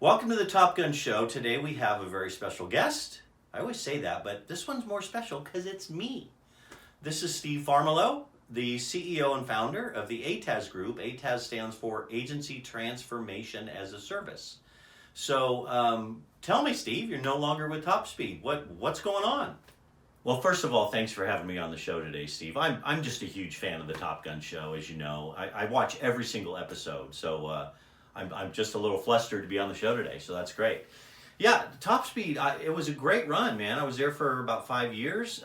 Welcome to the Top Gun Show. Today we have a very special guest. I always say that, but this one's more special because it's me. This is Steve Farmiloe, the CEO and founder of the ATaaS Group. ATaaS stands for Agency Transformation as a Service. So tell me, Steve, you're no longer with Top Speed. What's going on? Well, first of all, thanks for having me on the show today, Steve. I'm just a huge fan of the Top Gun Show, as you know. I watch every single episode, so I'm just a little flustered to be on the show today, so that's great. Yeah, Top Speed, it was a great run, man. I was there for about 5 years.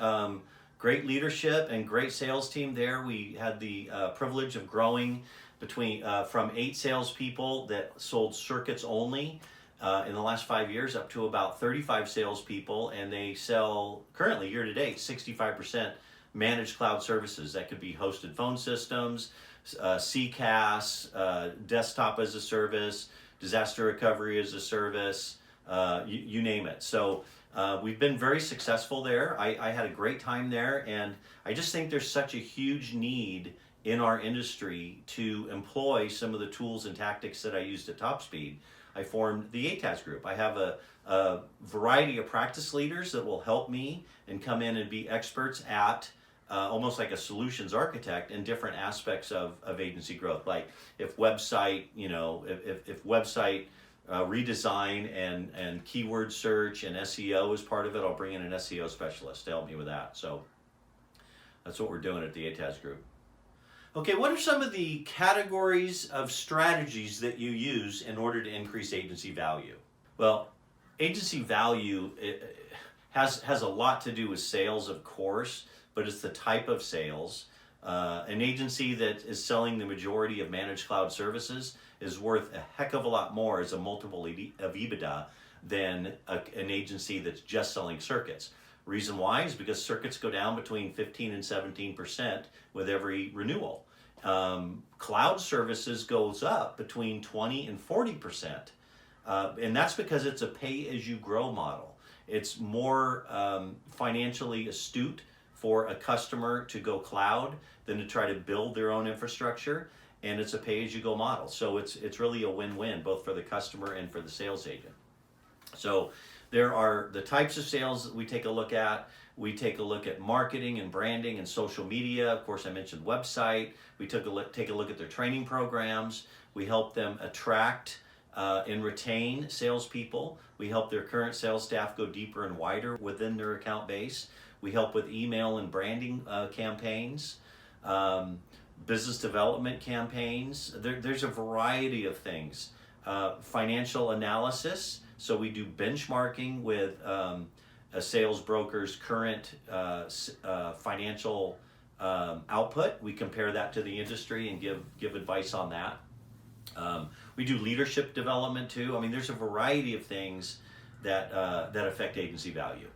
Great leadership and great sales team there. We had the privilege of growing from 8 salespeople that sold circuits only in the last 5 years up to about 35 salespeople, and they sell currently year to date 65% managed cloud services. That could be hosted phone systems, CCaaS, desktop as a service, disaster recovery as a service, you name it. So we've been very successful there. I had a great time there, and I just think there's such a huge need in our industry to employ some of the tools and tactics that I used at Top Speed. I formed the ATaaS Group. I have a variety of practice leaders that will help me and come in and be experts at almost like a solutions architect in different aspects of agency growth. Like if website, if website redesign and keyword search and SEO is part of it, I'll bring in an SEO specialist to help me with that. So that's what we're doing at the ATaaS Group. Okay, what are some of the categories of strategies that you use in order to increase agency value? Well, agency value has a lot to do with sales, of course, but it's the type of sales. An agency that is selling the majority of managed cloud services is worth a heck of a lot more as a multiple of EBITDA than an agency that's just selling circuits. Reason why is because circuits go down between 15 and 17% with every renewal. Cloud services goes up between 20 and 40%. And that's because it's a pay-as-you-grow model. It's more financially astute for a customer to go cloud than to try to build their own infrastructure, and it's a pay-as-you-go model. So it's really a win-win, both for the customer and for the sales agent. So there are the types of sales that we take a look at. We take a look at marketing and branding and social media. Of course, I mentioned website. We take a look at their training programs. We help them attract and retain salespeople. We help their current sales staff go deeper and wider within their account base. We help with email and branding campaigns, business development campaigns. There's a variety of things. Financial analysis. So we do benchmarking with a sales broker's current financial output. We compare that to the industry and give advice on that. We do leadership development too. I mean, there's a variety of things that affect agency value.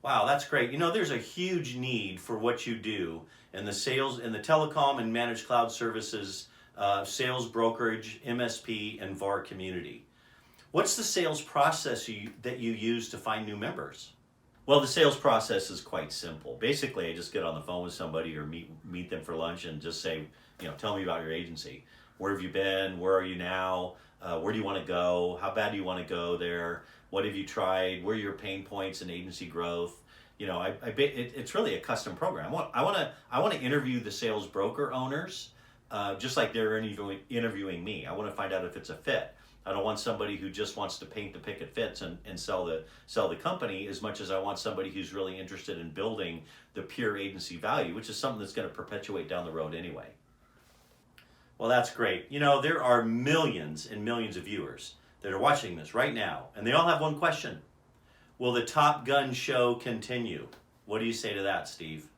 Wow, that's great. You know, there's a huge need for what you do in the sales, in the telecom and managed cloud services, sales brokerage, MSP, and VAR community. What's the sales process that you use to find new members? Well, the sales process is quite simple. Basically, I just get on the phone with somebody or meet them for lunch and just say, tell me about your agency. Where have you been? Where are you now? Where do you want to go? How bad do you want to go there? What have you tried? Where are your pain points in agency growth? It's really a custom program. I want to interview the sales broker owners, just like they're interviewing me. I want to find out if it's a fit. I don't want somebody who just wants to paint the picket fence and sell the company as much as I want somebody who's really interested in building the pure agency value, which is something that's going to perpetuate down the road anyway. Well, that's great. There are millions and millions of viewers that are watching this right now, and they all have one question. Will the Top Gun Show continue? What do you say to that, Steve?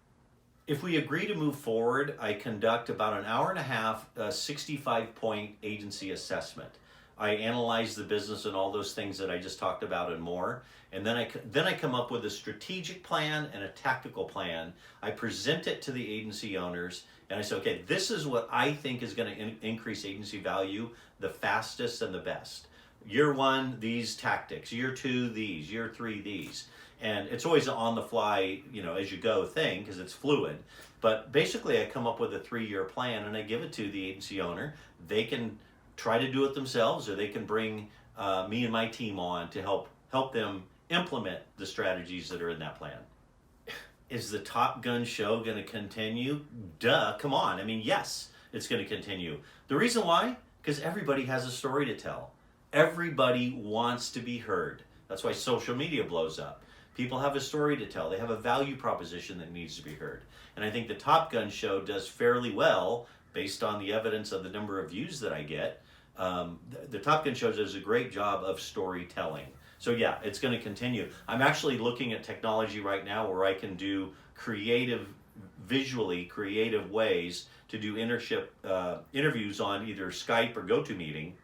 If we agree to move forward, I conduct about an hour and a half 65-point agency assessment. I analyze the business and all those things that I just talked about and more, and then I come up with a strategic plan and a tactical plan. I present it to the agency owners, and I say, okay, this is what I think is going to increase agency value the fastest and the best. Year 1, these tactics. Year 2, these. Year 3, these. And it's always an on-the-fly, as you go thing because it's fluid. But basically, I come up with a 3-year plan and I give it to the agency owner. They can try to do it themselves, or they can bring me and my team on to help them implement the strategies that are in that plan. Is the Top Gun show going to continue? Duh, come on. I mean, yes, it's going to continue. The reason why? Because everybody has a story to tell. Everybody wants to be heard. That's why social media blows up. People have a story to tell. They have a value proposition that needs to be heard. And I think the Top Gun show does fairly well, based on the evidence of the number of views that I get. The Top Gun show does a great job of storytelling. So yeah, it's going to continue. I'm actually looking at technology right now where I can do visually creative ways to do interviews on either Skype or GoToMeeting,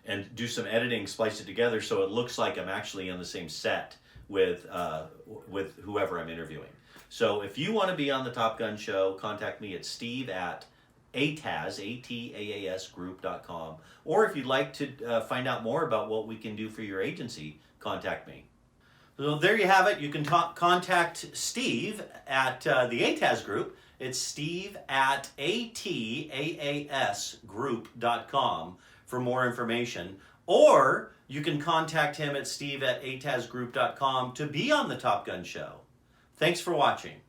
and do some editing, splice it together so it looks like I'm actually on the same set with whoever I'm interviewing. So if you want to be on the Top Gun show, contact me at steve@ATaaS, A-T-A-A-S group.com. Or if you'd like to find out more about what we can do for your agency, contact me. So there you have it. You can contact Steve at the ATaaS group. It's steve@ATaaSgroup.com for more information. Or you can contact him at steve@ATaaSgroup.com to be on the Top Gun show. Thanks for watching.